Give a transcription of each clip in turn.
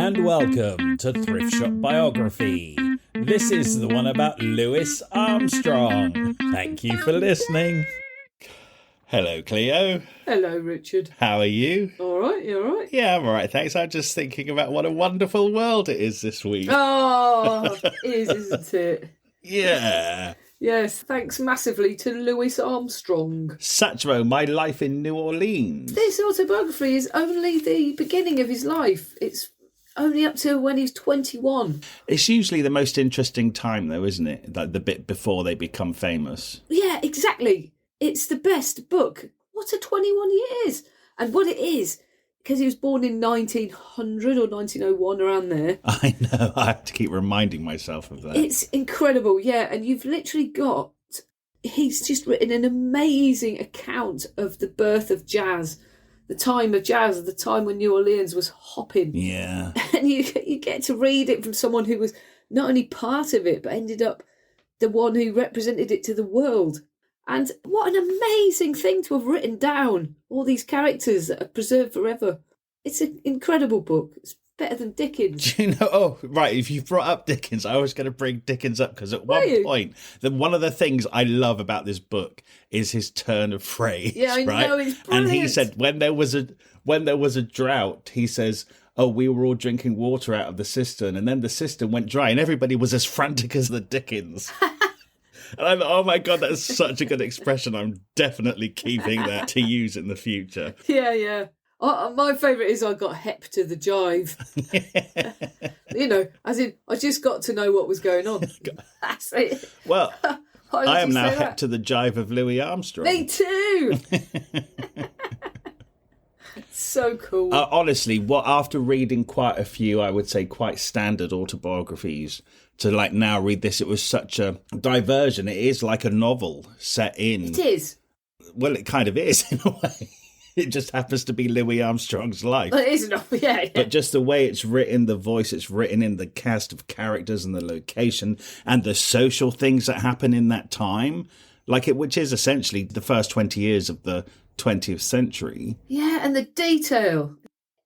and welcome to Thrift Shop Biography. This is the one about Louis Armstrong. Thank you for listening. Hello, Cleo. Hello, Richard. How are you? All right, you all right? Yeah, I'm all right, thanks. I'm just thinking about what a wonderful world it is this week. Oh, it is, isn't it? Yeah. Yes, thanks massively to Louis Armstrong. Satchmo, My Life in New Orleans. This autobiography is only the beginning of his life. It's only up to when he's 21. It's usually the most interesting time, though, isn't it? Like the bit before they become famous. Yeah, exactly. It's the best book. What a 21 years. And what it is, because he was born in 1900 or 1901, around there. I know, I have to keep reminding myself of that. It's incredible, yeah. And you've literally got, he's just written an amazing account of the birth of jazz, the time of jazz, the time when New Orleans was hopping. Yeah. And you get to read it from someone who was not only part of it, but ended up the one who represented it to the world. And what an amazing thing to have written down, all these characters that are preserved forever. It's an incredible book. It's better than Dickens. Do you know? Oh, right. If you brought up Dickens, I was going to bring Dickens up because at one point, one of the things I love about this book is his turn of phrase. Yeah, I right? know. It's brilliant. And he said when there was a drought, he says, "Oh, we were all drinking water out of the cistern, and then the cistern went dry, and everybody was as frantic as the Dickens." And I thought, oh my God, that's such a good expression. I'm definitely keeping that to use in the future. Yeah, yeah. My favourite is I got hep to the jive. You know, as in, I just got to know what was going on. That's it. Well, I am now hep that? to the jive of Louis Armstrong. Me too. So cool. Honestly, after reading quite a few, I would say quite standard autobiographies, to like now read this, it was such a diversion. It is like a novel set in. It is. Well, it kind of is in a way. It just happens to be Louis Armstrong's life. Well, it is a novel, yeah. But just the way it's written, the voice it's written in, the cast of characters and the location and the social things that happen in that time, which is essentially the first 20 years of the 20th century. Yeah, and the detail.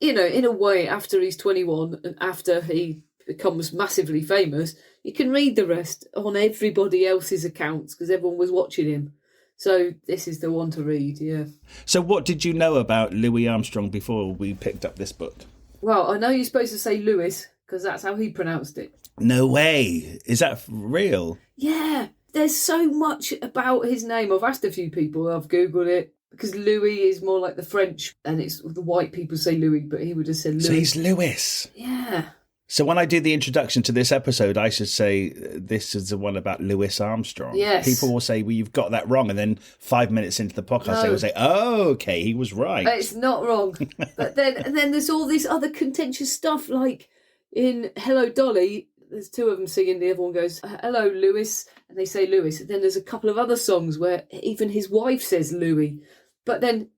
You know, in a way, after he's 21 and after he becomes massively famous, you can read the rest on everybody else's accounts because everyone was watching him. So this is the one to read, yeah. So what did you know about Louis Armstrong before we picked up this book? Well, I know you're supposed to say Louis because that's how he pronounced it. No way. Is that real? Yeah, there's so much about his name. I've asked a few people, I've Googled it, because Louis is more like the French, and it's the white people say Louis, but he would have said Louis. So he's Louis. Yeah. So when I do the introduction to this episode, I should say this is the one about Louis Armstrong. Yes. People will say, well, you've got that wrong. And then 5 minutes into the podcast, they will say, oh, okay, he was right. It's not wrong. But then there's all this other contentious stuff, like in Hello, Dolly, there's two of them singing, the other one goes, hello, Louis, and they say Louis. And then there's a couple of other songs where even his wife says Louis. But then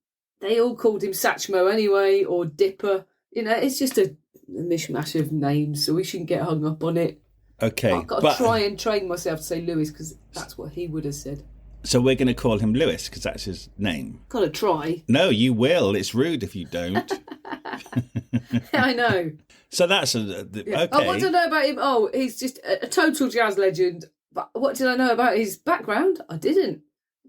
they all called him Satchmo anyway, or Dipper. You know, it's just a mishmash of names, so we shouldn't get hung up on it. Okay. I've got to try and train myself to say Louis, because that's what he would have said. So we're going to call him Louis, because that's his name. Got to try. No, you will. It's rude if you don't. I know. So that's okay. Oh, what did I know about him? Oh, he's just a total jazz legend. But what did I know about his background? I didn't.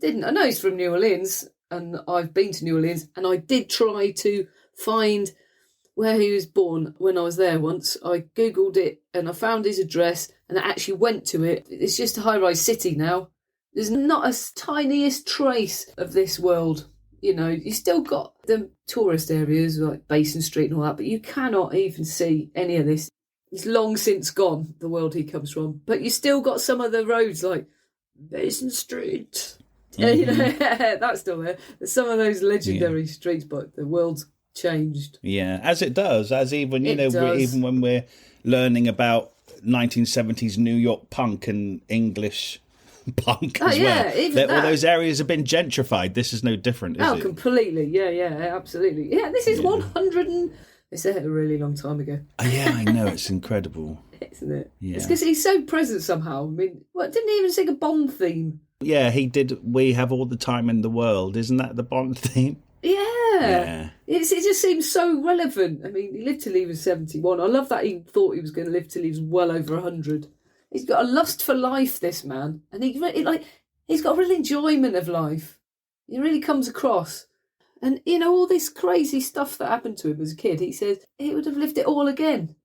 I know he's from New Orleans, and I've been to New Orleans, and I did try to find where he was born when I was there once. I Googled it, and I found his address, and I actually went to it. It's just a high-rise city now. There's not a tiniest trace of this world. You know, you still got the tourist areas like Basin Street and all that, but you cannot even see any of this. It's long since gone, the world he comes from. But you still got some of the roads like Basin Street. Mm-hmm. You know, that's still there. There's some of those legendary streets, but the world's changed. Yeah, as it does. As even, even when we're learning about 1970s New York punk and English punk as well. Even all those areas have been gentrified. This is no different, is it? Oh, completely. Yeah, absolutely. Yeah, this is 100 and... They said it a really long time ago. Oh, yeah, I know. It's incredible. Isn't it? Yeah. It's because he's so present somehow. I mean, didn't he even sing a Bond theme? Yeah, he did We Have All the Time in the World. Isn't that the Bond theme? Yeah, Yeah. It just seems so relevant. I mean, he lived till he was 71. I love that he thought he was going to live till he was well over 100. He's got a lust for life, this man. And he's got a real enjoyment of life. He really comes across. And, all this crazy stuff that happened to him as a kid, he says he would have lived it all again.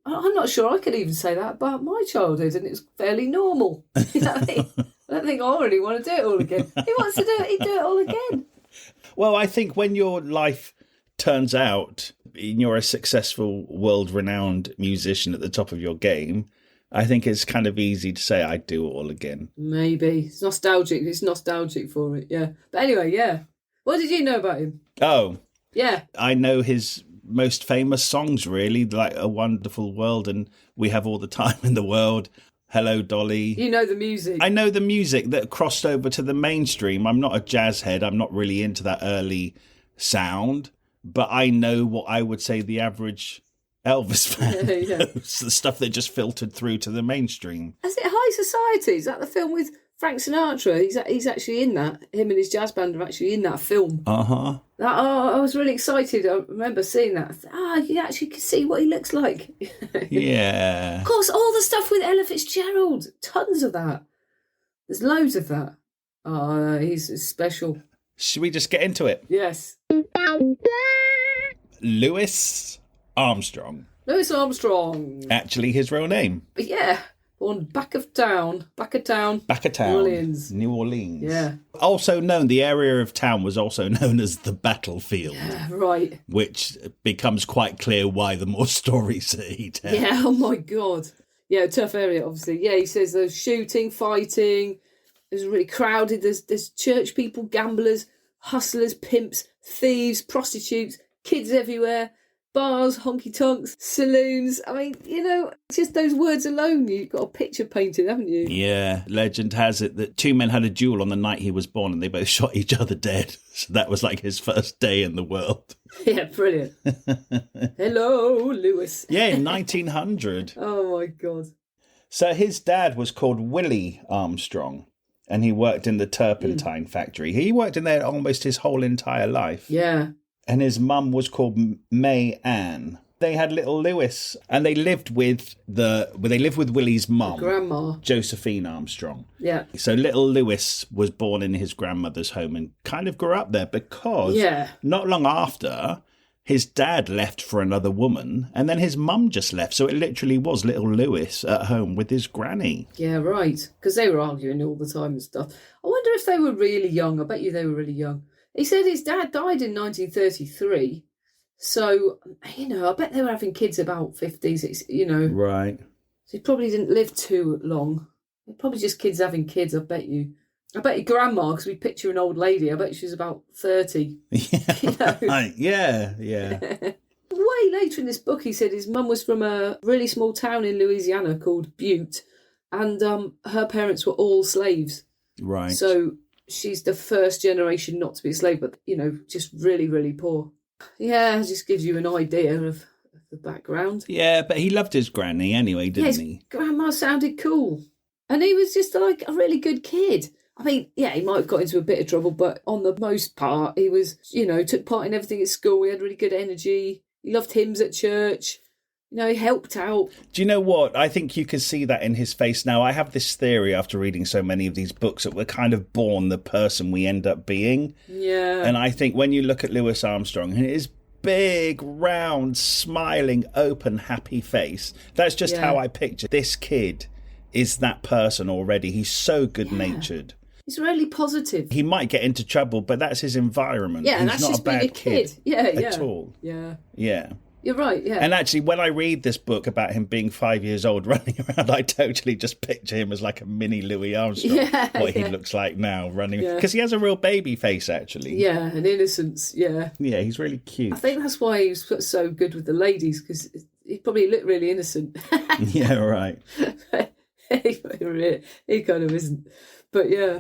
I'm not sure I could even say that about my childhood, and it was fairly normal. You know what I mean? I don't think I really want to do it all again. He wants to do it, he'd do it all again. Well, I think when your life turns out, you're a successful, world-renowned musician at the top of your game, I think it's kind of easy to say, I'd do it all again. Maybe. It's nostalgic. It's nostalgic for it, yeah. But anyway, yeah. What did you know about him? Oh. Yeah. I know his most famous songs, really, like A Wonderful World and We Have All the Time in the World. Hello, Dolly. You know the music. I know the music that crossed over to the mainstream. I'm not a jazz head. I'm not really into that early sound. But I know what I would say the average Elvis fan knows. The stuff that just filtered through to the mainstream. Is it High Society? Is that the film with Frank Sinatra? He's actually in that. Him and his jazz band are actually in that film. Uh-huh. I was really excited. I remember seeing that. You actually can see what he looks like. Yeah. Of course, all the stuff with Ella Fitzgerald. Tons of that. There's loads of that. Oh, he's special. Should we just get into it? Yes. Louis Armstrong. Louis Armstrong. Actually, his real name. But yeah. Born back of town. New Orleans. Yeah. Also known, the area of town was also known as the battlefield. Yeah, right. Which becomes quite clear why the more stories that he tells. Yeah, oh my God. Yeah, tough area, obviously. Yeah, he says there's shooting, fighting. There's really crowded. There's church people, gamblers, hustlers, pimps, thieves, prostitutes, kids everywhere. Bars, honky-tonks, saloons. I mean, just those words alone, you've got a picture painted, haven't you? Yeah. Legend has it that two men had a duel on the night he was born and they both shot each other dead. So that was like his first day in the world. Yeah, brilliant. Hello, Lewis. Yeah, in 1900. Oh, my God. So his dad was called Willie Armstrong and he worked in the turpentine factory. He worked in there almost his whole entire life. Yeah. And his mum was called May Ann. They had little Lewis, and they lived with Willie's mum, grandma Josephine Armstrong. Yeah. So little Lewis was born in his grandmother's home and kind of grew up there because not long after, his dad left for another woman, and then his mum just left. So it literally was little Lewis at home with his granny. Yeah, right. Because they were arguing all the time and stuff. I wonder if they were really young. I bet you they were really young. He said his dad died in 1933. So, I bet they were having kids about 50s, Right. So he probably didn't live too long. Probably just kids having kids, I bet you. I bet your grandma, because we picture an old lady, I bet she was about 30. Yeah. Yeah. Way later in this book, he said his mum was from a really small town in Louisiana called Butte. And her parents were all slaves. Right. So she's the first generation not to be a slave, but, just really, really poor. Yeah, it just gives you an idea of the background. Yeah, but he loved his granny anyway, didn't he? Grandma sounded cool. And he was just like a really good kid. I mean, yeah, he might have got into a bit of trouble, but on the most part, he was, took part in everything at school. He had really good energy. He loved hymns at church. He helped out. Do you know what? I think you can see that in his face now. I have this theory after reading so many of these books that we're kind of born the person we end up being. Yeah. And I think when you look at Louis Armstrong, his big, round, smiling, open, happy face, that's just how I picture this kid is that person already. He's so good-natured. He's really positive. He might get into trouble, but that's his environment. Yeah, and He's that's not just a bad being a kid. At all. Yeah. Yeah. You're right, yeah. And actually, when I read this book about him being 5 years old running around, I totally just picture him as like a mini Louis Armstrong. He looks like now running. Because he has a real baby face, actually. Yeah, and innocence, yeah. Yeah, he's really cute. I think that's why he was so good with the ladies, because he probably looked really innocent. Yeah, right. He kind of isn't. But yeah.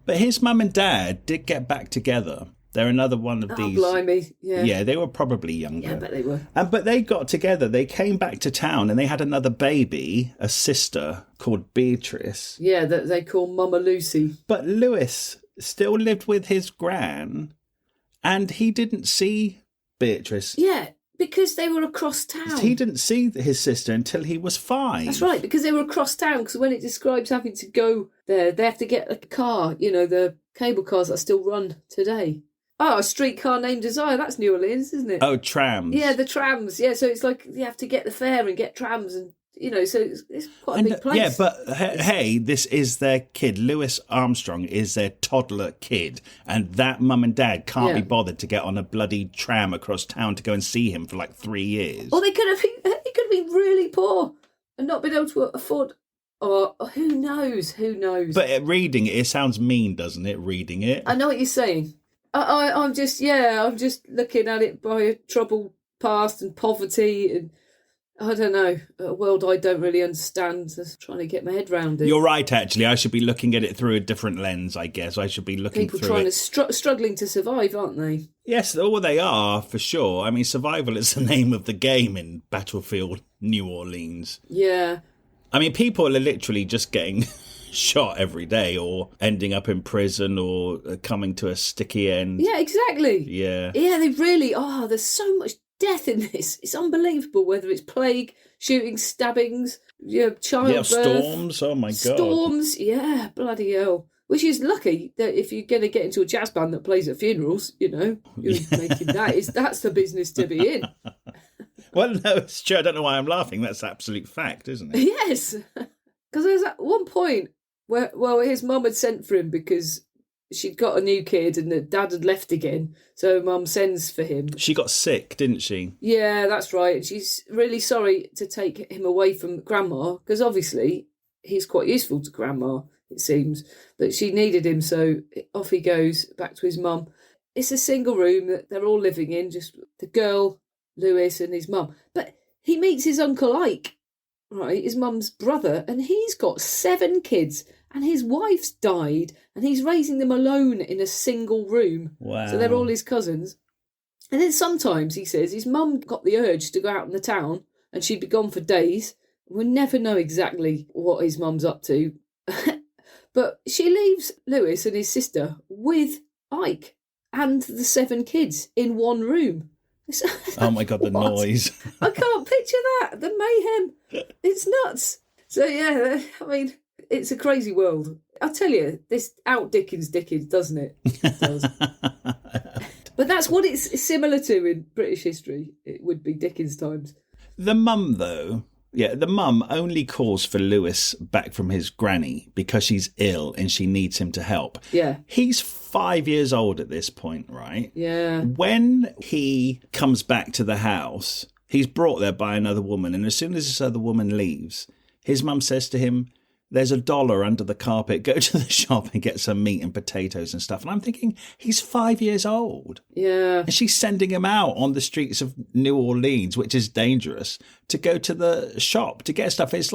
But his mum and dad did get back together. They're another one of these. Oh, blimey, yeah. Yeah, they were probably younger. Yeah, I bet they were. But they got together. They came back to town and they had another baby, a sister called Beatrice. Yeah, that they call Mama Lucy. But Louis still lived with his gran And he didn't see Beatrice. Yeah, because they were across town. He didn't see his sister until he was 5. That's right, because they were across town. Because when it describes having to go there, they have to get a car, the cable cars that still run today. Oh, a streetcar named Desire, that's New Orleans, isn't it? Oh, trams. Yeah, the trams. Yeah, so it's like you have to get the fare and get trams and, so it's quite a big place. Yeah, but hey, this is their kid. Louis Armstrong is their toddler kid. And that mum and dad can't be bothered to get on a bloody tram across town to go and see him for like 3 years. Or he could have been really poor and not been able to afford... Or who knows? But reading it sounds mean, doesn't it, reading it? I know what you're saying. I'm just looking at it by a troubled past and poverty and I don't know, a world I don't really understand. Just trying to get my head round it. You're right, actually. I should be looking at it through a different lens, I guess. I should be looking People through trying it. to struggling to survive, aren't they? Yes, they are, for sure. I mean, survival is the name of the game in Battlefield New Orleans. Yeah. I mean, people are literally just getting shot every day or ending up in prison or coming to a sticky end. Yeah, exactly. Yeah. Yeah, they really are. There's so much death in this. It's unbelievable, whether it's plague, shootings, stabbings, childbirth. Yeah, storms. Oh, my God. Storms, yeah, bloody hell. Which is lucky that if you're going to get into a jazz band that plays at funerals, you're making that's the business to be in. Well, no, it's true. I don't know why I'm laughing. That's absolute fact, isn't it? Yes. Because there's at one point where, his mum had sent for him because she'd got a new kid and the dad had left again. So mum sends for him. She got sick, didn't she? Yeah, that's right. And she's really sorry to take him away from grandma because obviously he's quite useful to grandma, it seems. But she needed him, so off he goes back to his mum. It's a single room that they're all living in, just the girl, Lewis, and his mum. But he meets his Uncle Ike, right, his mum's brother, and he's got 7 kids. And his wife's died, and he's raising them alone in a single room. Wow. So they're all his cousins. And then sometimes, he says, his mum got the urge to go out in the town, and she'd be gone for days. We'll never know exactly what his mum's up to. But she leaves Lewis and his sister with Ike and the 7 kids in one room. Oh, my God, the noise. I can't picture that. The mayhem. It's nuts. So, yeah, I mean... It's a crazy world. I'll tell you, this out-Dickens, doesn't it? It does. But that's what it's similar to in British history. It would be Dickens times. The mum, though, the mum only calls for Lewis back from his granny because she's ill and she needs him to help. Yeah. He's 5 years old at this point, right? Yeah. When he comes back to the house, he's brought there by another woman, and as soon as this other woman leaves, his mum says to him, "There's $1 under the carpet. Go to the shop and get some meat and potatoes and stuff." And I'm thinking, he's 5 years old. Yeah. And she's sending him out on the streets of New Orleans, which is dangerous, to go to the shop to get stuff. It's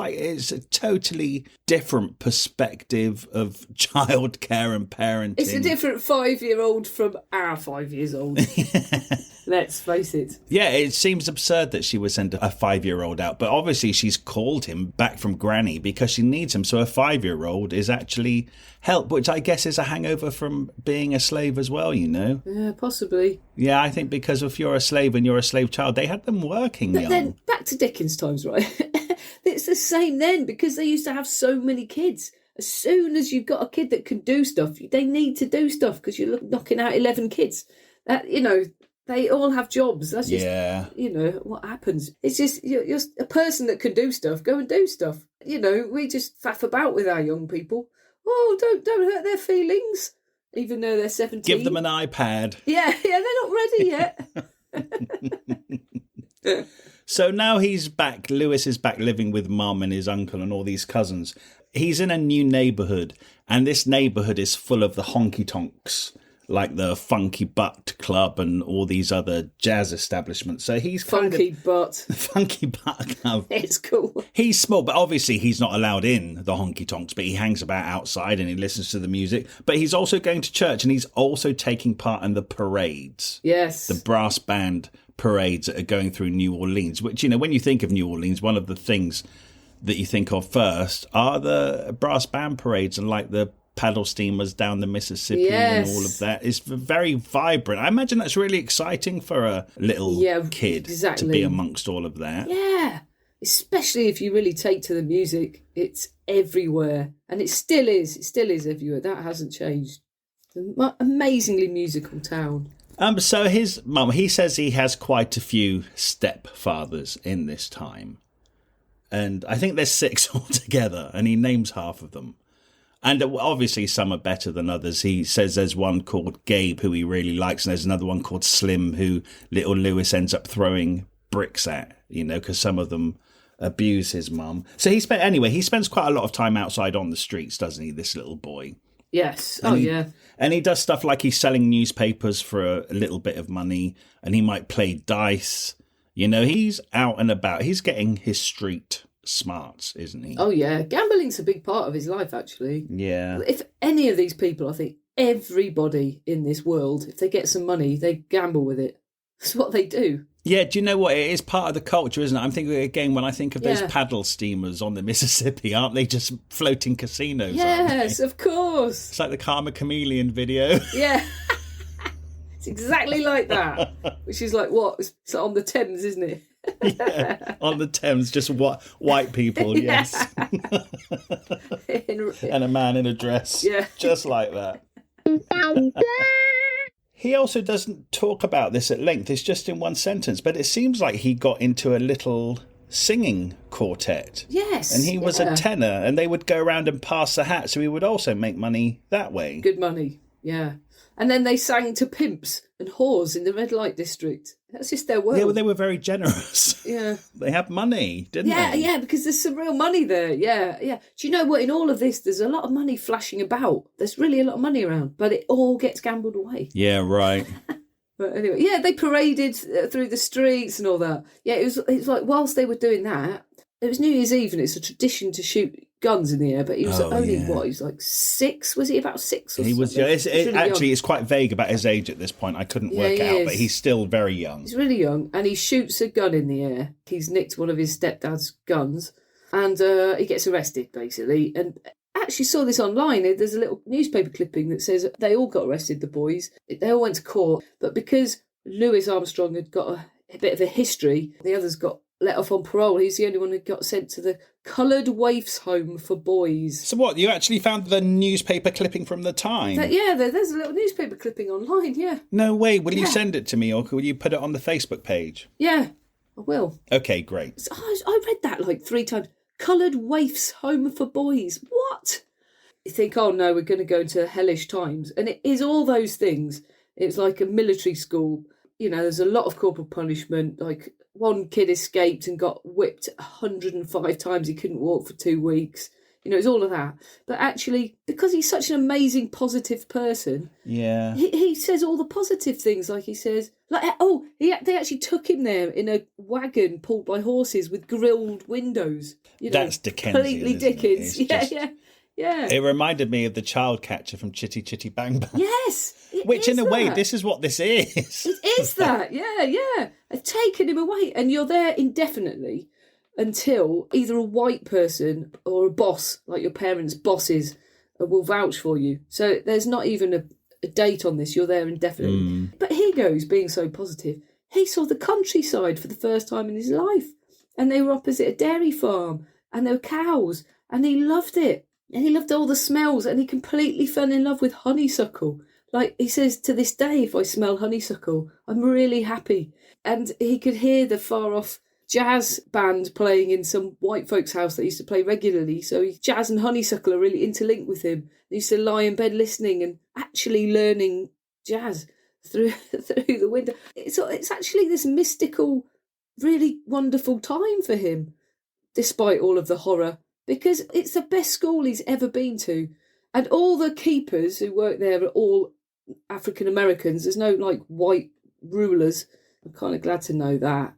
a totally different perspective of childcare and parenting. It's a different 5-year-old from our 5 years old. Let's face it. Yeah, it seems absurd that she would send a 5-year-old out, but obviously she's called him back from granny because she needs him. So a 5-year-old is actually help, which I guess is a hangover from being a slave as well, Yeah, possibly. Yeah, I think because if you're a slave and you're a slave child, they had them working young. Then back to Dickens times, right? It's the same then because they used to have so many kids. As soon as you've got a kid that can do stuff, they need to do stuff because you're knocking out 11 kids. They all have jobs. That's just, what happens. It's just, you're a person that can do stuff, go and do stuff. We just faff about with our young people. Oh, don't hurt their feelings, even though they're 17. Give them an iPad. Yeah, they're not ready yet. So now he's back. Lewis is back living with mum and his uncle and all these cousins. He's in a new neighbourhood, and this neighbourhood is full of the honky-tonks, like the Funky Butt Club and all these other jazz establishments. So he's Funky Butt Club. It's cool. He's small, but obviously he's not allowed in the honky tonks, but he hangs about outside and he listens to the music. But he's also going to church, and he's also taking part in the parades. Yes. The brass band parades that are going through New Orleans, which, when you think of New Orleans, one of the things that you think of first are the brass band parades and like the paddle steamers down the Mississippi and all of that. It's very vibrant. I imagine that's really exciting for a little kid to be amongst all of that. Yeah, especially if you really take to the music. It's everywhere, and it still is. It still is everywhere. That hasn't changed. It's an amazingly musical town. So his mum, he says he has quite a few stepfathers in this time. And I think there's 6 altogether, and he names half of them. And obviously some are better than others. He says there's one called Gabe, who he really likes, and there's another one called Slim, who little Lewis ends up throwing bricks at, because some of them abuse his mum. So he spends quite a lot of time outside on the streets, doesn't he, this little boy? Yes. And And he does stuff like he's selling newspapers for a little bit of money, and he might play dice. He's out and about. He's getting his street smarts, isn't he? Oh, yeah. Gambling's a big part of his life, actually. Yeah. If any of these people, I think everybody in this world, if they get some money, they gamble with it. That's what they do. Yeah, do you know what? It is part of the culture, isn't it? I'm thinking, again, when I think of those paddle steamers on the Mississippi, aren't they just floating casinos? Yes, of course. It's like the Karma Chameleon video. Yeah. It's exactly like that. Which is like, what? It's on the Thames, isn't it? Yeah, on the Thames, just white people, yes. And a man in a dress. Yeah. Just like that. He also doesn't talk about this at length. It's just in one sentence. But it seems like he got into a little singing quartet. Yes. And he was a tenor, and they would go around and pass the hat, so he would also make money that way. Good money, yeah. And then they sang to pimps and whores in the red light district. That's just their world. Yeah, well, they were very generous. Yeah. They had money, didn't they? Yeah, because there's some real money there. Yeah. Do you know what? In all of this, there's a lot of money flashing about. There's really a lot of money around, but it all gets gambled away. Yeah, right. But anyway, they paraded through the streets and all that. Yeah, it was like whilst they were doing that, it was New Year's Eve, and it's a tradition to shoot guns in the air, but he was only, he was like 6? Was he about 6 or something? He was, it's quite vague about his age at this point. I couldn't work out, but he's still very young. He's really young, and he shoots a gun in the air. He's nicked one of his stepdad's guns, and he gets arrested, basically. And I actually saw this online. There's a little newspaper clipping that says they all got arrested, the boys. They all went to court, but because Louis Armstrong had got a bit of a history, the others got let off on parole. He's the only one who got sent to the coloured waifs home for boys. So what, you actually found the newspaper clipping from the time? There's a little newspaper clipping online, yeah. No way. Will you send it to me, or will you put it on the Facebook page? Yeah, I will. Okay, great. So I read that like 3 times. Coloured waifs home for boys. What? You think, oh no, we're going to go into hellish times. And it is all those things. It's like a military school. There's a lot of corporal punishment. Like, one kid escaped and got whipped 105 times. He couldn't walk for 2 weeks. It's all of that. But actually, because he's such an amazing, positive person, he says all the positive things. Like he says, they actually took him there in a wagon pulled by horses with grilled windows. That's Dickensian. Completely Dickens. Yeah. It reminded me of the child catcher from Chitty Chitty Bang Bang. Yes. Which, in a way, this is what this is. It is that, yeah. They've taken him away, and you're there indefinitely until either a white person or a boss, like your parents' bosses, will vouch for you. So there's not even a date on this. You're there indefinitely. But he goes, being so positive, he saw the countryside for the first time in his life, and they were opposite a dairy farm, and there were cows, and he loved it. And he loved all the smells, and he completely fell in love with honeysuckle. Like, he says, to this day, if I smell honeysuckle, I'm really happy. And he could hear the far-off jazz band playing in some white folks' house that used to play regularly. So jazz and honeysuckle are really interlinked with him. He used to lie in bed listening and actually learning jazz through the window. It's actually this mystical, really wonderful time for him, despite all of the horror. Because it's the best school he's ever been to. And all the keepers who work there are all African Americans. There's no, white rulers. I'm kind of glad to know that.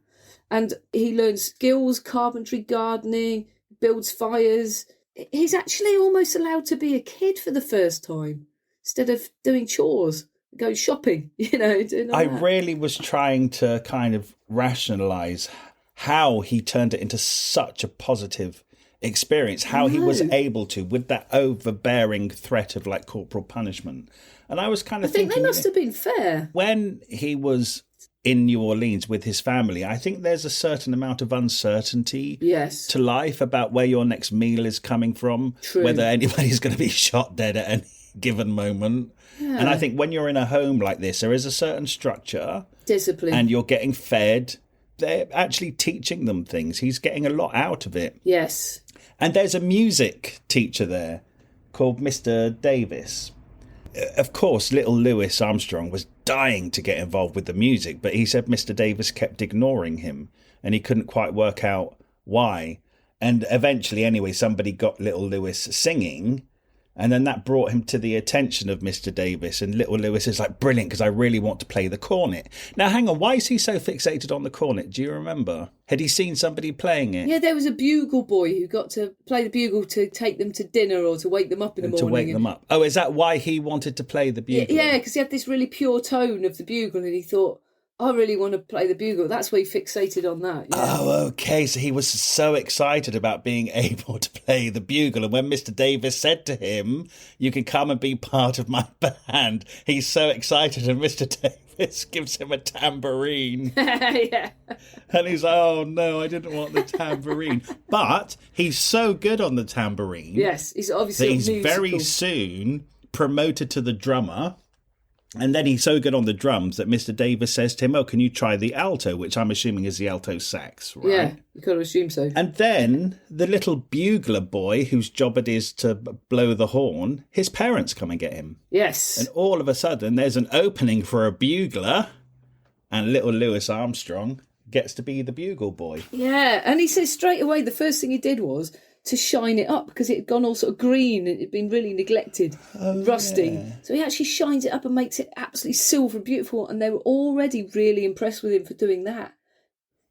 And he learns skills, carpentry, gardening, builds fires. He's actually almost allowed to be a kid for the first time, instead of doing chores, going shopping, doing all I that. really was trying to kind of rationalise how he turned it into such a positive experience, how he was able to, with that overbearing threat of like corporal punishment. And I was kind of thinking, they must have been fair. When he was in New Orleans with his family, I think there's a certain amount of uncertainty to life about where your next meal is coming from, whether anybody's going to be shot dead at any given moment. Yeah. And I think when you're in a home like this, there is a certain structure, discipline, and you're getting fed. They're actually teaching them things. He's getting a lot out of it. Yes. And there's a music teacher there called Mr. Davis. Of course, little Louis Armstrong was dying to get involved with the music, but he said Mr. Davis kept ignoring him and he couldn't quite work out why. And eventually, anyway, somebody got little Louis singing, and then that brought him to the attention of Mr. Davis. And little Louis is like, brilliant, because I really want to play the cornet. Now, hang on, why is he so fixated on the cornet? Do you remember? Had he seen somebody playing it? Yeah, there was a bugle boy who got to play the bugle to take them to dinner or to wake them up in the morning. To wake them up. Oh, is that why he wanted to play the bugle? Yeah, because he had this really pure tone of the bugle, and he thought, I really want to play the bugle. That's why he fixated on that. Yeah. Oh, okay. So he was so excited about being able to play the bugle. And when Mr. Davis said to him, you can come and be part of my band, he's so excited. And Mr. Davis gives him a tambourine. Yeah. And he's like, oh, no, I didn't want the tambourine. But he's so good on the tambourine. Yes, he's obviously that he's very soon promoted to the drummer. And then he's so good on the drums that Mr. Davis says to him, oh, can you try the alto, which I'm assuming is the alto sax, right? Yeah, you got to assume so. And then the little bugler boy whose job it is to blow the horn, his parents come and get him. Yes. And all of a sudden there's an opening for a bugler, and little Louis Armstrong gets to be the bugle boy. Yeah, and he says straight away the first thing he did was to shine it up, because it had gone all sort of green and it had been really neglected, rusty. Yeah. So he actually shines it up and makes it absolutely silver beautiful, and they were already really impressed with him for doing that,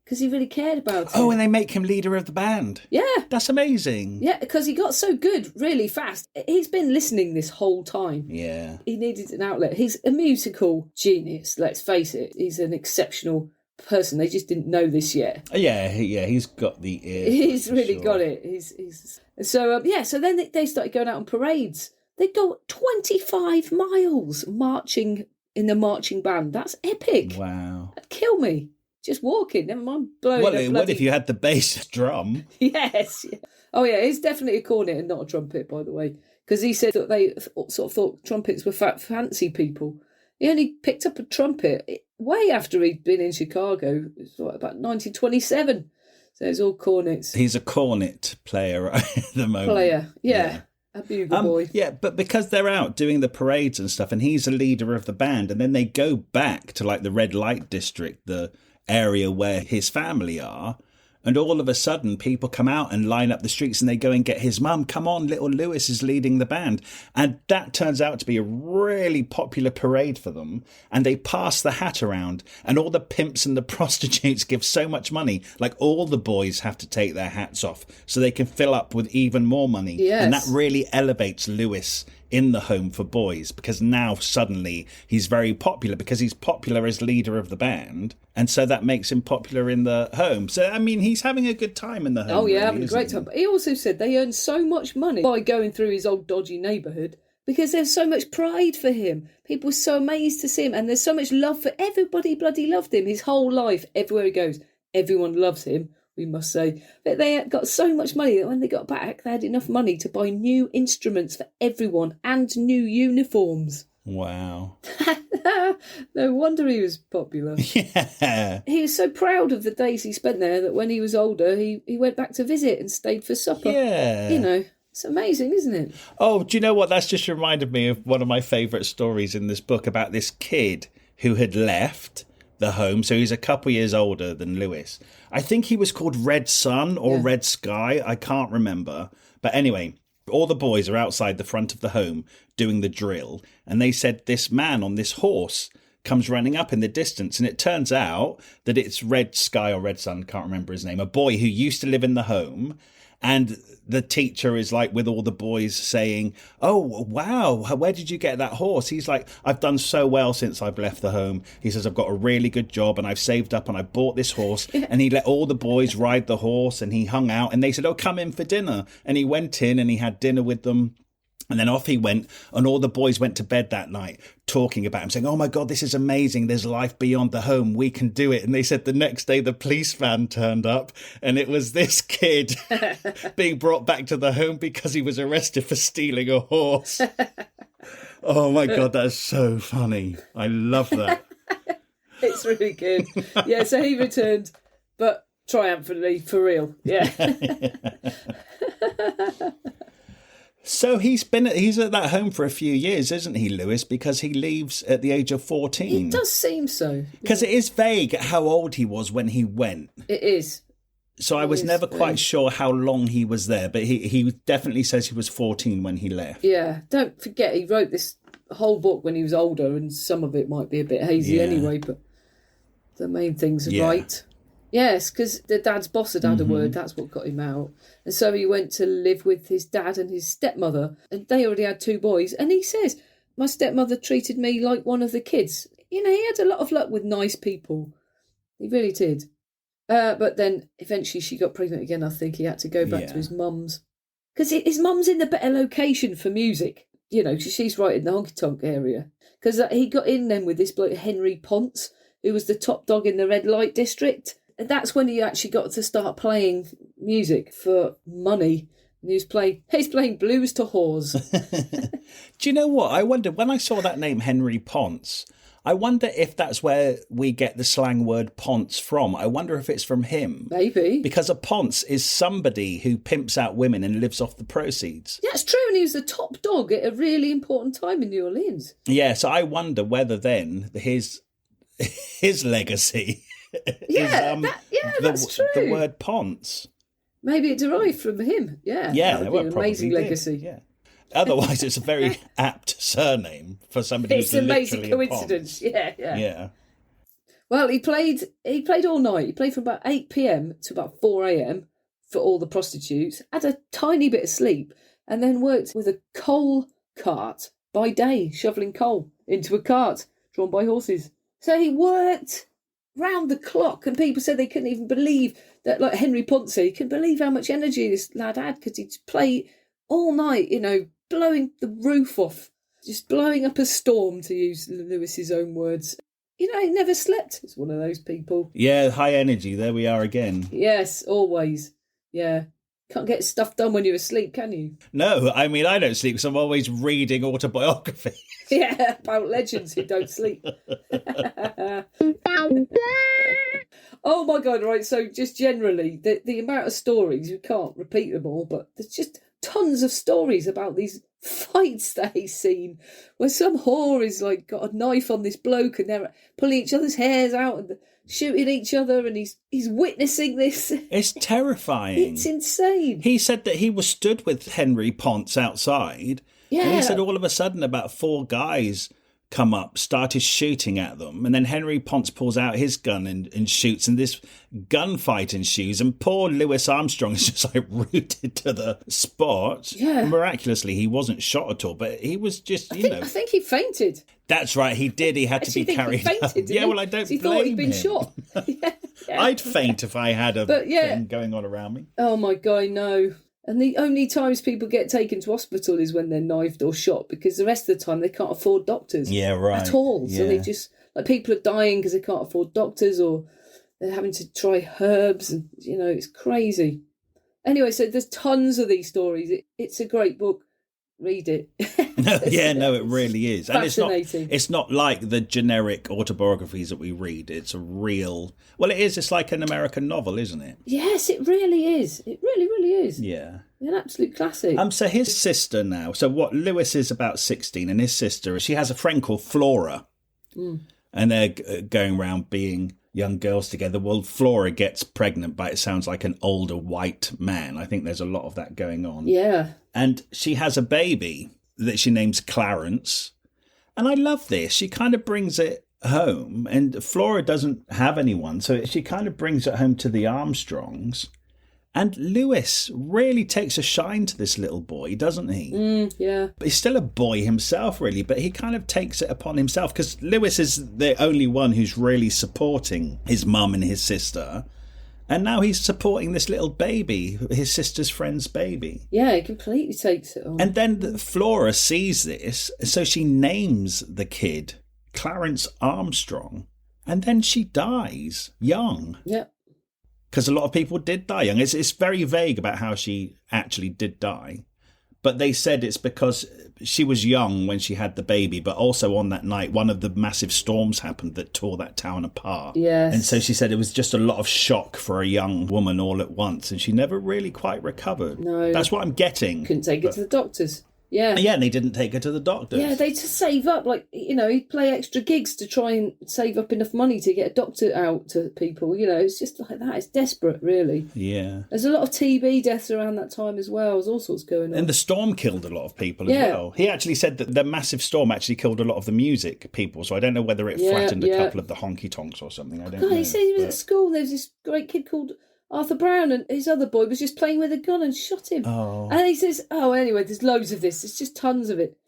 because he really cared about it. Oh, and they make him leader of the band. Yeah. That's amazing. Yeah, because he got so good really fast. He's been listening this whole time. Yeah. He needed an outlet. He's a musical genius, let's face it. He's an exceptional person. They just didn't know this yet. Yeah, he's got the ear. He's really got it. He's so so then they started going out on parades. They go 25 miles marching in the marching band. That's epic. Wow. That'd kill me. Just walking, never mind blowing. Well, what if you had the bass drum? Yes. Yeah. Oh yeah, it's definitely a cornet and not a trumpet, by the way, because he said that they sort of thought trumpets were fancy people. He only picked up a trumpet way after he'd been in Chicago. It was about 1927. So it's all cornets. He's a cornet player right at the moment. Yeah. A bugle boy. Yeah, but because they're out doing the parades and stuff, and he's a leader of the band, and then they go back to like the red light district, the area where his family are, and all of a sudden people come out and line up the streets and they go and get his mum. Come on, little Louis is leading the band. And that turns out to be a really popular parade for them. And they pass the hat around, and all the pimps and the prostitutes give so much money. Like all the boys have to take their hats off so they can fill up with even more money. Yes. And that really elevates Louis in the home for boys, because now suddenly he's very popular, because he's popular as leader of the band, and so that makes him popular in the home. So I mean, he's having a good time in the home. Oh yeah, really, having a great time. But he also said they earned so much money by going through his old dodgy neighbourhood, because there's so much pride for him. People were so amazed to see him, and there's so much love for everybody. Bloody loved him his whole life. Everywhere he goes, everyone loves him, we must say. But they got so much money that when they got back, they had enough money to buy new instruments for everyone and new uniforms. Wow. No wonder he was popular. Yeah. He was so proud of the days he spent there that when he was older, he went back to visit and stayed for supper. Yeah. You know, it's amazing, isn't it? Oh, do you know what? That's just reminded me of one of my favourite stories in this book about this kid who had left the home. So he's a couple years older than Louis. I think he was called Red Sun or Red Sky. I can't remember. But anyway, all the boys are outside the front of the home doing the drill. And they said this man on this horse comes running up in the distance. And it turns out that it's Red Sky or Red Sun, can't remember his name, a boy who used to live in the home. And the teacher is like with all the boys saying, oh, wow, where did you get that horse? He's like, I've done so well since I've left the home. He says, I've got a really good job and I've saved up and I bought this horse. And he let all the boys ride the horse and he hung out and they said, oh, come in for dinner. And he went in and he had dinner with them. And then off he went, and all the boys went to bed that night talking about him, saying, oh, my God, this is amazing. There's life beyond the home. We can do it. And they said the next day the police van turned up, and it was this kid being brought back to the home because he was arrested for stealing a horse. Oh, my God, that's so funny. I love that. It's really good. Yeah, so he returned, but triumphantly, for real. Yeah. So he's at that home for a few years, isn't he, Lewis? Because he leaves at the age of 14. It does seem so. Because it is vague how old he was when he went. It is. So I was never quite sure how long he was there, but he definitely says he was 14 when he left. Yeah, don't forget he wrote this whole book when he was older, and some of it might be a bit hazy anyway, but the main things are right. Yes, because the dad's boss had had a word. That's what got him out. And so he went to live with his dad and his stepmother. And they already had 2 boys. And he says, my stepmother treated me like one of the kids. You know, he had a lot of luck with nice people. He really did. But then eventually she got pregnant again. I think he had to go back to his mum's. Because his mum's in the better location for music. You know, she's right in the honky-tonk area. Because he got in then with this bloke, Henry Ponce, who was the top dog in the red light district. And that's when he actually got to start playing music for money. And he's playing blues to whores. Do you know what? I wonder, when I saw that name, Henry Ponce, I wonder if that's where we get the slang word ponce from. I wonder if it's from him. Maybe. Because a ponce is somebody who pimps out women and lives off the proceeds. Yeah, it's true. And he was the top dog at a really important time in New Orleans. Yeah, so I wonder whether then his legacy... that's true. The word ponce. Maybe it derived from him. Yeah, that would be an amazing legacy. Yeah. Otherwise, it's a very apt surname for somebody who's literally It's an amazing coincidence. Yeah. Well, he played all night. He played from about 8 p.m. to about 4 a.m. for all the prostitutes. Had a tiny bit of sleep, and then worked with a coal cart by day, shoveling coal into a cart drawn by horses. So he worked round the clock, and people said they couldn't even believe that, like Henry Ponce, you couldn't believe how much energy this lad had, because he'd play all night, you know, blowing the roof off, just blowing up a storm, to use Lewis's own words. You know, he never slept. It's one of those people. Yeah, high energy. There we are again. Yes, always. Yeah. Can't get stuff done when you're asleep, can you? No, I mean, I don't sleep because I'm always reading autobiographies. Yeah, about legends who don't sleep. Oh my God, right, so just generally, the amount of stories, you can't repeat them all, but there's just tons of stories about these fights that he's seen, where some whore is like got a knife on this bloke and they're pulling each other's hairs out and shooting each other, and he's witnessing this. It's terrifying. It's insane. He said that he was stood with Henry Ponce outside, and he said all of a sudden about 4 guys come up, started shooting at them, and then Henry Ponce pulls out his gun and shoots, and this gunfight ensues, and poor Louis Armstrong is just like rooted to the spot. Yeah. Miraculously, he wasn't shot at all, but he was just, I think he fainted. That's right, he did. He had to be carried out. Yeah, well, I don't blame him. He thought he'd been shot. I'd faint if I had a thing going on around me. Oh my God, no. And the only times people get taken to hospital is when they're knifed or shot, because the rest of the time they can't afford doctors. Yeah, right. At all. Yeah. So they just, like, people are dying because they can't afford doctors, or they're having to try herbs, and, you know, it's crazy. Anyway, so there's tons of these stories. It's a great book. Read it. It really is. Fascinating. And it's not like the generic autobiographies that we read. It's a real... Well, it is. It's like an American novel, isn't it? Yes, it really is. It really, really is. Yeah. An absolute classic. So his sister now... So Lewis is about 16, and his sister, she has a friend called Flora. Mm. And they're going around being young girls together. Well, Flora gets pregnant by, it sounds like, an older white man. I think there's a lot of that going on. Yeah. And she has a baby that she names Clarence. And I love this. She kind of brings it home, and Flora doesn't have anyone. So she kind of brings it home to the Armstrongs. And Lewis really takes a shine to this little boy, doesn't he? Yeah. But he's still a boy himself, really, but he kind of takes it upon himself because Lewis is the only one who's really supporting his mum and his sister. And now he's supporting this little baby, his sister's friend's baby. Yeah, he completely takes it on. And then Flora sees this, so she names the kid Clarence Armstrong. And then she dies young. Yeah. Because a lot of people did die young. It's very vague about how she actually did die. But they said it's because she was young when she had the baby, but also on that night, one of the massive storms happened that tore that town apart. Yes. And so she said it was just a lot of shock for a young woman all at once, and she never really quite recovered. No. That's what I'm getting. Couldn't take it to the doctors. Yeah. Yeah, and they didn't take her to the doctors. Yeah, they just save up, like, he'd play extra gigs to try and save up enough money to get a doctor out to people. It's just like that. It's desperate, really. Yeah. There's a lot of TB deaths around that time as well. There's all sorts going on. And the storm killed a lot of people as well. He actually said that the massive storm actually killed a lot of the music people, so I don't know whether it flattened a couple of the honky-tonks or something. I don't know. He said he was at school. There was this great kid called Arthur Brown, and his other boy was just playing with a gun and shot him. Oh. And he says, anyway, there's loads of this. There's just tons of it.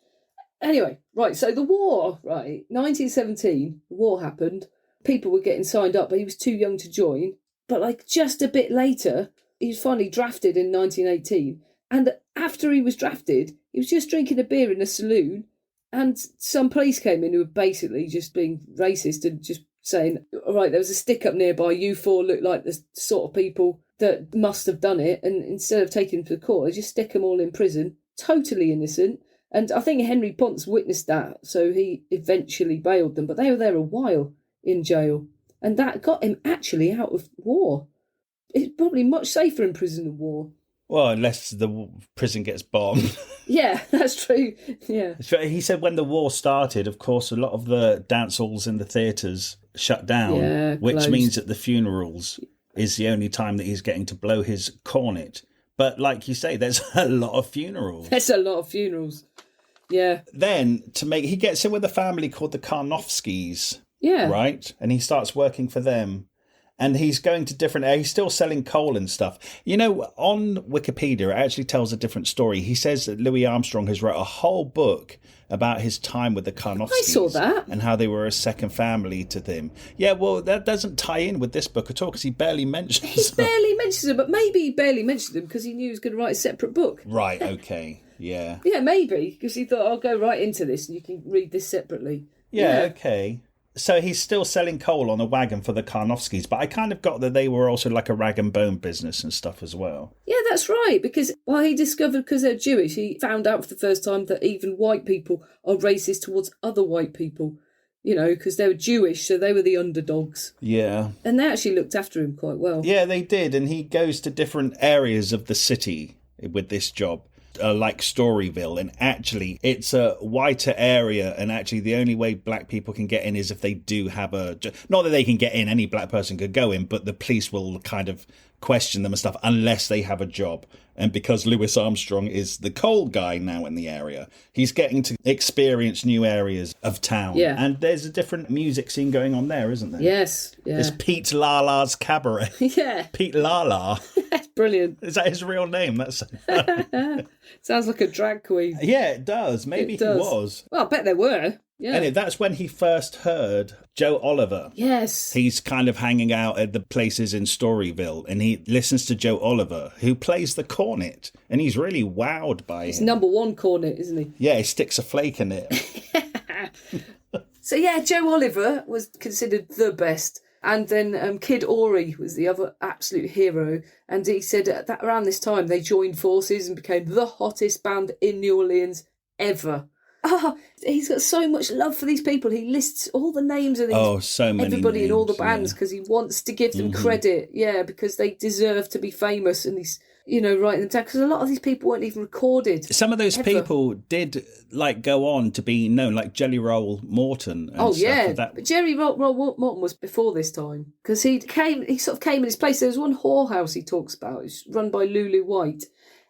Anyway, right, so the war, right, 1917, the war happened. People were getting signed up, but he was too young to join. But, like, just a bit later, he was finally drafted in 1918. And after he was drafted, he was just drinking a beer in a saloon, and some police came in who were basically just being racist and just saying, all right, there was a stick up nearby, you four look like the sort of people that must have done it, and instead of taking them to the court, they just stick them all in prison, totally innocent. And I think Henry Ponce witnessed that, so he eventually bailed them, but they were there a while in jail, and that got him actually out of war. It's probably much safer in prison than war. Well, unless the prison gets bombed. Yeah, that's true. Yeah. He said when the war started, of course, a lot of the dance halls and the theatres shut down, which closed. means that the funerals is the only time that he's getting to blow his cornet. But like you say, there's a lot of funerals. There's a lot of funerals. Yeah. Then he gets in with a family called the Karnofskis. Yeah. Right? And he starts working for them. And he's going to different areas. He's still selling coal and stuff. On Wikipedia, it actually tells a different story. He says that Louis Armstrong has wrote a whole book about his time with the Karnofskis. I saw that. And how they were a second family to him. Yeah, well, that doesn't tie in with this book at all because he barely mentions them. Barely mentions them, but maybe he barely mentioned them because he knew he was going to write a separate book. Right, okay, yeah. Yeah, maybe, because he thought, I'll go right into this and you can read this separately. Yeah, okay. So he's still selling coal on a wagon for the Karnofskis, but I kind of got that they were also like a rag and bone business and stuff as well. Yeah, that's right, because he discovered, because they're Jewish, he found out for the first time that even white people are racist towards other white people, because they were Jewish, so they were the underdogs. Yeah. And they actually looked after him quite well. Yeah, they did, and he goes to different areas of the city with this job. Like Storyville, and actually it's a whiter area, and actually the only way black people can get in is if they do have not that they can get in, any black person could go in, but the police will kind of question them and stuff unless they have a job. And because Louis Armstrong is the coal guy now in the area, he's getting to experience new areas of town. Yeah. And there's a different music scene going on there, isn't there? Yes. Yeah. There's Pete Lala's Cabaret. Yeah. Pete Lala. That's brilliant. Is that his real name? That's sounds like a drag queen. Yeah, it does. Maybe he was. Well, I bet there were. Yeah. And that's when he first heard Joe Oliver. Yes. He's kind of hanging out at the places in Storyville, and he listens to Joe Oliver, who plays the cornet, and he's really wowed by He's him. number one cornet, isn't he? Yeah, he sticks a flake in it. So, yeah, Joe Oliver was considered the best. And then Kid Ory was the other absolute hero. And he said that around this time they joined forces and became the hottest band in New Orleans ever. He's got so much love for these people. He lists all the names of these, so many everybody names, in all the bands because he wants to give them credit. Yeah, because they deserve to be famous, and he's writing them down because a lot of these people weren't even recorded. Some of those people did go on to be known, like Jelly Roll Morton. And stuff. But Jerry Roll Morton was before this time because he sort of came in his place. There was one whorehouse he talks about. It's run by Lulu White,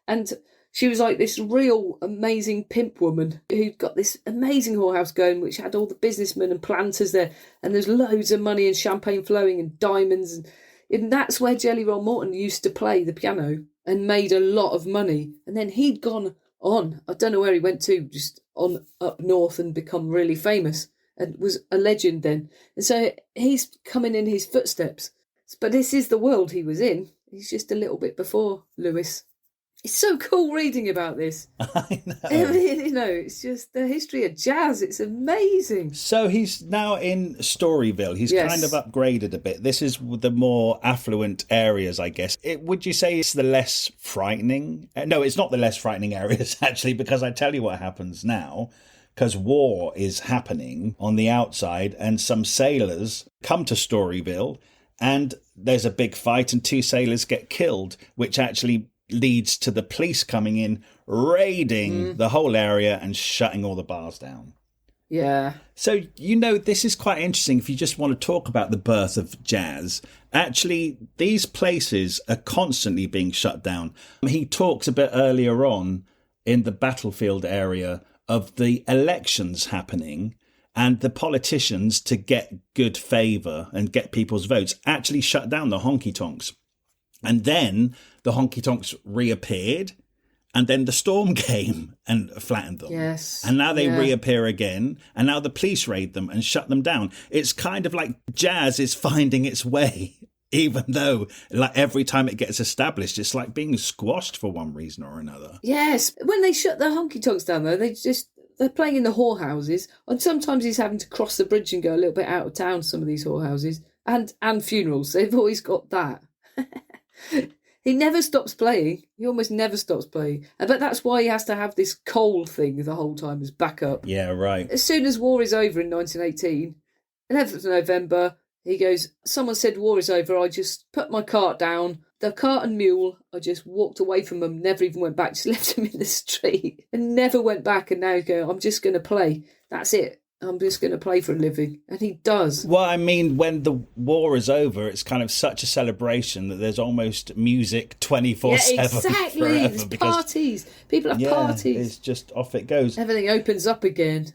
and she was like this real amazing pimp woman who'd got this amazing whorehouse going, which had all the businessmen and planters there, and there's loads of money and champagne flowing and diamonds, and And that's where Jelly Roll Morton used to play the piano and made a lot of money. And then he'd gone on, I don't know where he went to, just on up north and become really famous and was a legend then. And so he's coming in his footsteps. But this is the world he was in. He's just a little bit before Lewis. It's so cool reading about this. I know. I mean, you know, it's just the history of jazz. It's amazing. So he's now in Storyville. He's kind of upgraded a bit. This is the more affluent areas, I guess. Would you say it's the less frightening? No, it's not the less frightening areas, actually, because I tell you what happens now. Because war is happening on the outside and some sailors come to Storyville and there's a big fight and 2 sailors get killed, which actually leads to the police coming in, raiding the whole area and shutting all the bars down. Yeah. So, you know, this is quite interesting if you just want to talk about the birth of jazz. Actually, these places are constantly being shut down. He talks a bit earlier on in the battlefield area of the elections happening and the politicians, to get good favour and get people's votes, actually shut down the honky-tonks. And then the honky-tonks reappeared, and then the storm came and flattened them. Yes. And now they reappear again, and now the police raid them and shut them down. It's kind of like jazz is finding its way, even though like every time it gets established, it's like being squashed for one reason or another. Yes. When they shut the honky-tonks down, though, they're playing in the whorehouses, and sometimes he's having to cross the bridge and go a little bit out of town, some of these whorehouses, and funerals. They've always got that. He never stops playing. He almost never stops playing. But that's why he has to have this coal thing the whole time as backup. Yeah, right. As soon as war is over in 1918, 11th of November, he goes, someone said war is over. I just put my cart down. The cart and mule, I just walked away from them, never even went back, just left him in the street and never went back. And now he's going, I'm just going to play. That's it. I'm just going to play for a living. And he does. Well, I mean, when the war is over, it's kind of such a celebration that there's almost music 24/7. Yeah, exactly. There's parties. People have parties. It's just off it goes. Everything opens up again.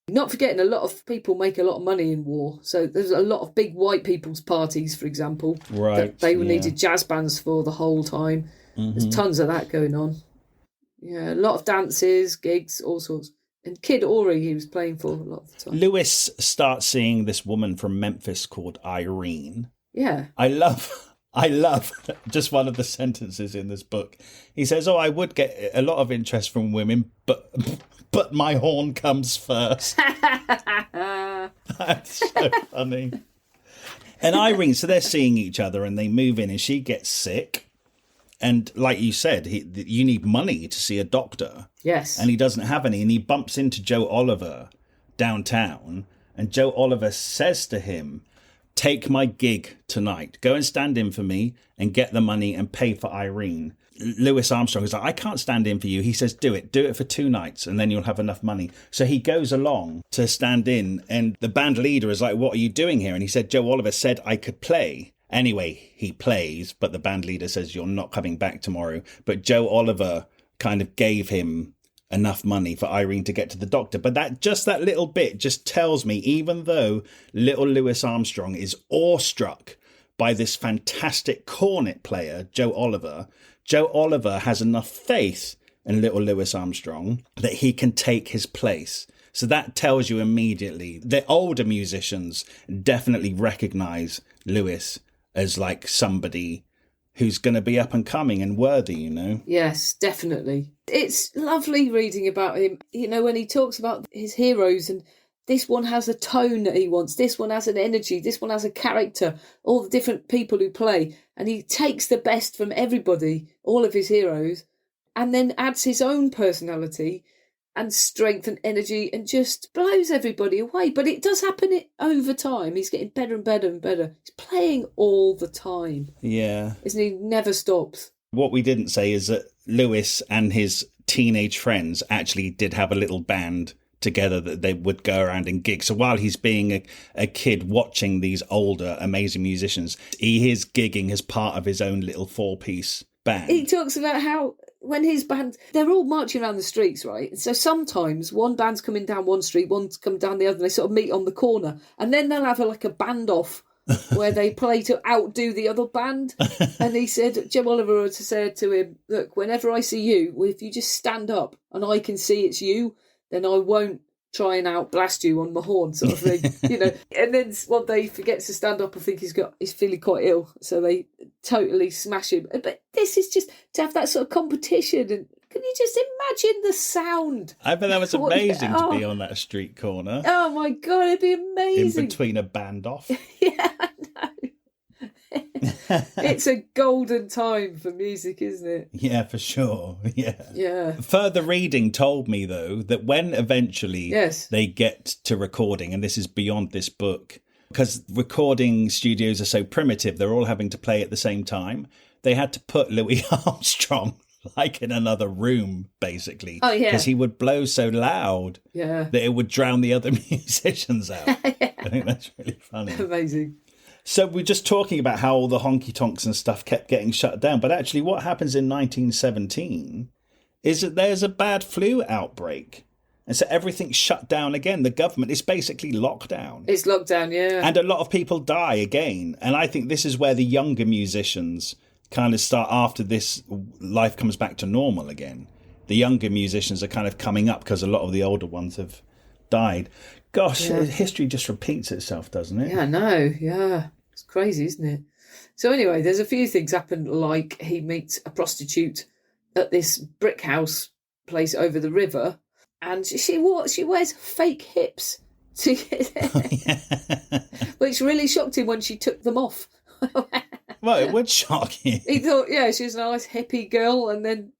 Not forgetting, a lot of people make a lot of money in war. So there's a lot of big white people's parties, for example. Right. That they needed jazz bands for the whole time. There's tons of that going on. Yeah, a lot of dances, gigs, all sorts. And Kid Ory, he was playing for a lot of the time. Lewis starts seeing this woman from Memphis called Irene. Yeah. I love just one of the sentences in this book. He says, I would get a lot of interest from women, but my horn comes first. That's so funny. And Irene, so they're seeing each other and they move in and she gets sick. And like you said, you need money to see a doctor. Yes. And he doesn't have any. And he bumps into Joe Oliver downtown. And Joe Oliver says to him, take my gig tonight. Go and stand in for me and get the money and pay for Irene. Louis Armstrong is like, I can't stand in for you. He says, do it. Do it for 2 nights and then you'll have enough money. So he goes along to stand in. And the band leader is like, what are you doing here? And he said, Joe Oliver said I could play. Anyway, he plays, but the band leader says, you're not coming back tomorrow. But Joe Oliver kind of gave him enough money for Irene to get to the doctor. But that little bit just tells me, even though little Louis Armstrong is awestruck by this fantastic cornet player, Joe Oliver has enough faith in little Louis Armstrong that he can take his place. So that tells you immediately the older musicians definitely recognize Louis as like somebody who's going to be up and coming and worthy, you know? Yes, definitely. It's lovely reading about him, you know, when he talks about his heroes, and this one has a tone that he wants, this one has an energy, this one has a character, all the different people who play, and he takes the best from everybody, all of his heroes, and then adds his own personality and strength and energy and just blows everybody away. But it does happen over time. He's getting better and better and better. He's playing all the time. Yeah. Isn't he? Never stops. What we didn't say is that Lewis and his teenage friends actually did have a little band together that they would go around and gig. So while he's being a kid watching these older, amazing musicians, he is gigging as part of his own little 4-piece band. He talks about how when his band, they're all marching around the streets, right? So sometimes one band's coming down one street, one's coming down the other, and they sort of meet on the corner. And then they'll have a band off where they play to outdo the other band. And he said, Jim Oliver said to him, look, whenever I see you, if you just stand up and I can see it's you, then I won't try and outblast you on my horn, sort of thing, you know. And then one day he forgets to stand up. I think he's feeling quite ill, so they totally smash him. But this is just to have that sort of competition, and can you just imagine the sound? I bet that was amazing to be on that street corner. Oh my God, it'd be amazing. In between a band off. Yeah, I know. It's a golden time for music, isn't it? Yeah, for sure. Yeah. Yeah. Further reading told me, though, that when eventually they get to recording, and this is beyond this book, because recording studios are so primitive, they're all having to play at the same time. They had to put Louis Armstrong like in another room, basically. Oh, yeah. Because he would blow so loud that it would drown the other musicians out. Yeah. I think that's really funny. Amazing. So we're just talking about how all the honky tonks and stuff kept getting shut down. But actually what happens in 1917 is that there's a bad flu outbreak. And so everything's shut down again. The government is basically locked down. It's locked down, yeah. And a lot of people die again. And I think this is where the younger musicians kind of start after this life comes back to normal again. The younger musicians are kind of coming up because a lot of the older ones have died. Gosh, history just repeats itself, doesn't it? Yeah, I know. Yeah. It's crazy, isn't it? So anyway, there's a few things happen, like he meets a prostitute at this brick house place over the river, and she wears fake hips, which really shocked him when she took them off. Well, it would shock you. He thought, she was a nice hippie girl, and then,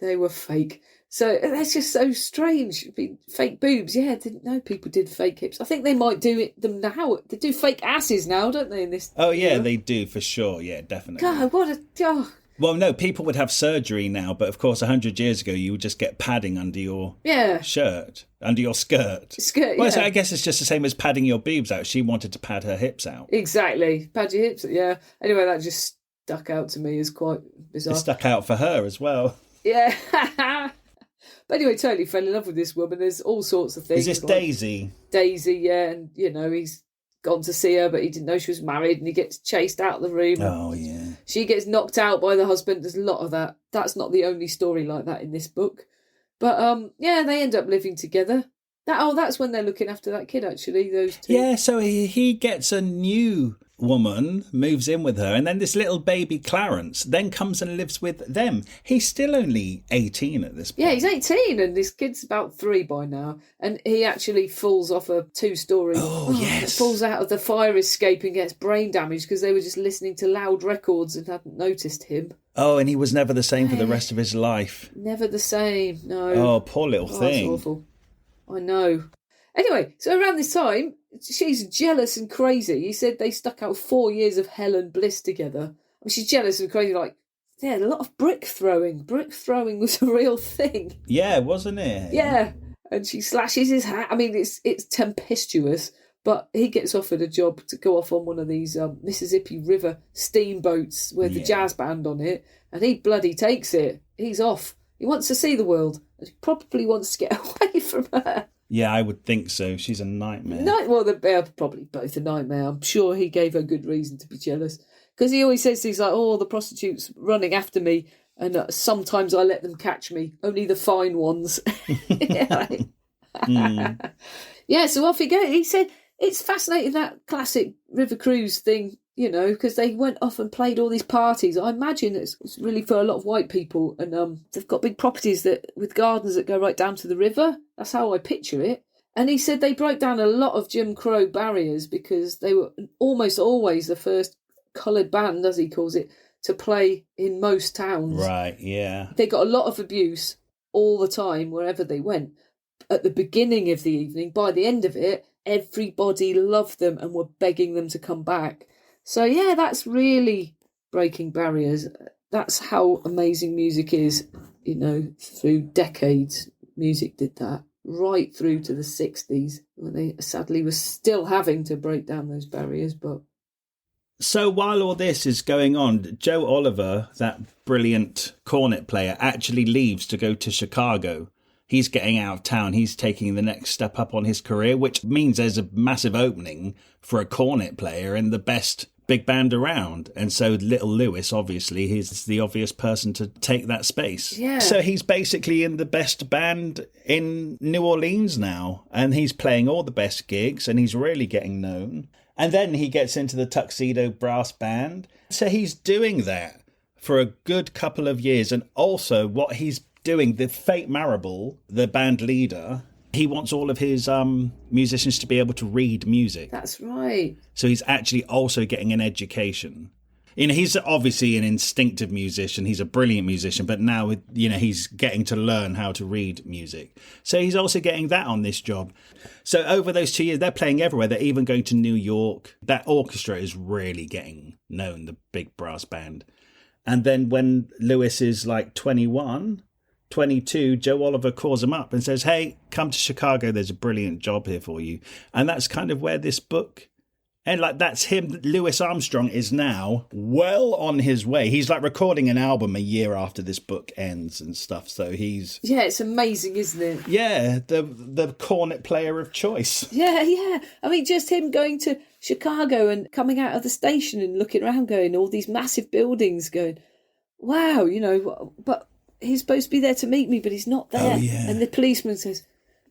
they were fake. So that's just so strange. Fake boobs, I didn't know people did fake hips. I think they might do them now. They do fake asses now, don't they? In this. Oh yeah, they do for sure. Yeah, definitely. God, what a. Oh. Well, no, people would have surgery now, but of course, 100 years ago, you would just get padding under your shirt, under your skirt. Well, so I guess it's just the same as padding your boobs out. She wanted to pad her hips out. Exactly, pad your hips. Yeah. Anyway, that just stuck out to me as quite bizarre. It stuck out for her as well. Yeah. But anyway, totally fell in love with this woman. There's all sorts of things. Is this like Daisy? Daisy, yeah. And, he's gone to see her, but he didn't know she was married, and he gets chased out of the room. Oh, yeah. She gets knocked out by the husband. There's a lot of that. That's not the only story like that in this book. But, they end up living together. That's when they're looking after that kid, actually, those two. Yeah, so he gets a new woman, moves in with her, and then this little baby Clarence then comes and lives with them. He's still only 18 at this point. Yeah, he's 18, and this kid's about 3 by now, and he actually falls off a 2-story. Yes. Falls out of the fire escape and gets brain damage because they were just listening to loud records and hadn't noticed him. Oh, and he was never the same for the rest of his life. Never the same, no. Oh, poor little thing. That's awful. I know. Anyway, so around this time, she's jealous and crazy. He said they stuck out 4 years of hell and bliss together. I mean, she's jealous and crazy, like, a lot of brick throwing. Brick throwing was a real thing. Yeah, wasn't it? Yeah. And she slashes his hat. I mean, it's tempestuous, but he gets offered a job to go off on one of these Mississippi River steamboats with the jazz band on it, and he bloody takes it. He's off. He wants to see the world. He probably wants to get away from her. Yeah, I would think so. She's a nightmare. Well, they're probably both a nightmare. I'm sure he gave her good reason to be jealous. Because he always says things like, the prostitutes running after me, and sometimes I let them catch me. Only the fine ones. Yeah, so off he goes. He said, it's fascinating, that classic river cruise thing, because they went off and played all these parties. I imagine it's really for a lot of white people, and they've got big properties with gardens that go right down to the river. That's how I picture it. And he said they broke down a lot of Jim Crow barriers because they were almost always the first coloured band, as he calls it, to play in most towns. Right, yeah. They got a lot of abuse all the time wherever they went. At the beginning of the evening, by the end of it, everybody loved them and were begging them to come back. So, yeah, that's really breaking barriers. That's how amazing music is, through decades. Music did that right through to the 60s, when they sadly were still having to break down those barriers. But so while all this is going on, Joe Oliver, that brilliant cornet player, actually leaves to go to Chicago He's getting out of town. He's taking the next step up on his career, which means there's a massive opening for a cornet player in the best big band around. And so little Lewis, obviously, he's the obvious person to take that space. Yeah. So he's basically in the best band in New Orleans now. And he's playing all the best gigs and he's really getting known. And then he gets into the Tuxedo Brass Band. So he's doing that for a good couple of years. And also what he's doing, the Fate Marable, the band leader, he wants all of his musicians to be able to read music. That's right. So he's actually also getting an education. You know, he's obviously an instinctive musician. He's a brilliant musician, but now, you know, he's getting to learn how to read music. So he's also getting that on this job. So over those 2 years, they're playing everywhere. They're even going to New York. That orchestra is really getting known, the big brass band. And then when Lewis is like 21, 22, Joe Oliver calls him up and says, hey, come to Chicago. There's a brilliant job here for you. And that's kind of where this book, and like that's him. Louis Armstrong is now well on his way. He's like recording an album a year after this book ends and stuff. So he's... Yeah, it's amazing, isn't it? Yeah, the cornet player of choice. Yeah. I mean, just him going to Chicago and coming out of the station and looking around, going, all these massive buildings, going, wow, you know, but... he's supposed to be there to meet me, but he's not there. Oh, yeah. And the policeman says,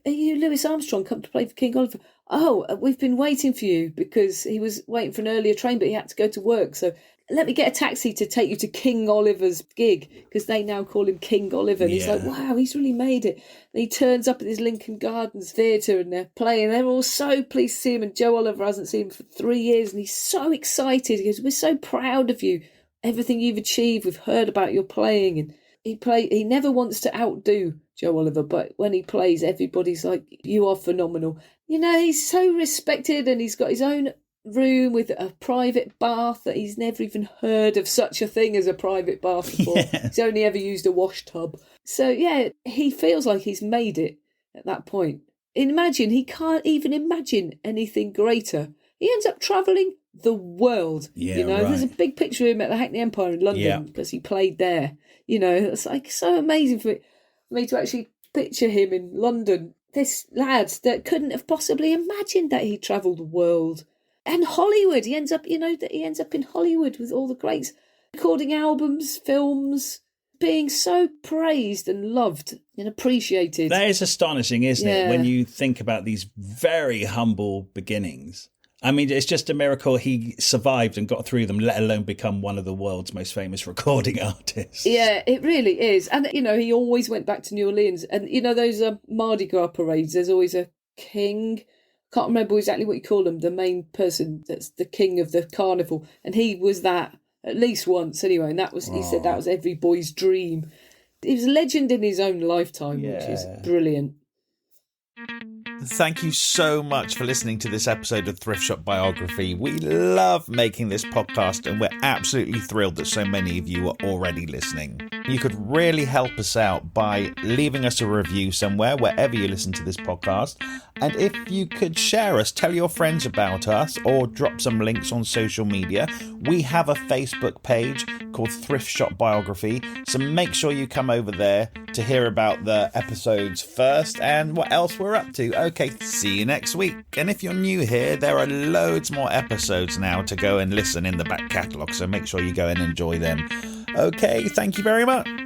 are you Louis Armstrong, come to play for King Oliver? Oh, we've been waiting for you, because he was waiting for an earlier train, but he had to go to work. So let me get a taxi to take you to King Oliver's gig, because they now call him King Oliver. And he's like, wow, he's really made it. And he turns up at this Lincoln Gardens Theatre and they're playing. They're all so pleased to see him. And Joe Oliver hasn't seen him for 3 years. And he's so excited. He goes, we're so proud of you. Everything you've achieved, we've heard about your playing. And he never wants to outdo Joe Oliver, but when he plays, everybody's like, you are phenomenal. You know, he's so respected, and he's got his own room with a private bath that he's never even heard of such a thing as a private bath before. Yeah. He's only ever used a wash tub. So, yeah, he feels like he's made it at that point. Imagine, he can't even imagine anything greater. He ends up travelling the world. Yeah, you know, right. There's a big picture of him at the Hackney Empire in London because he played there. You know, it's like so amazing for me to actually picture him in London. This lad that couldn't have possibly imagined that he travelled the world. And Hollywood, he ends up in Hollywood with all the greats, recording albums, films, being so praised and loved and appreciated. That is astonishing, isn't it? When you think about these very humble beginnings. I mean, it's just a miracle he survived and got through them, let alone become one of the world's most famous recording artists. Yeah, it really is. And, you know, he always went back to New Orleans. And, you know, those Mardi Gras parades, there's always a king. Can't remember exactly what you call him, the main person that's the king of the carnival. And he was that at least once anyway. And that was, he said that was every boy's dream. He was a legend in his own lifetime, which is brilliant. Thank you so much for listening to this episode of Thrift Shop Biography. We love making this podcast and we're absolutely thrilled that so many of you are already listening. You could really help us out by leaving us a review somewhere, wherever you listen to this podcast. And if you could share us, tell your friends about us, or drop some links on social media. We have a Facebook page called Thrift Shop Biography, so make sure you come over there to hear about the episodes first and what else we're up to. Okay, see you next week. And if you're new here, there are loads more episodes now to go and listen in the back catalogue, so make sure you go and enjoy them. Okay, thank you very much.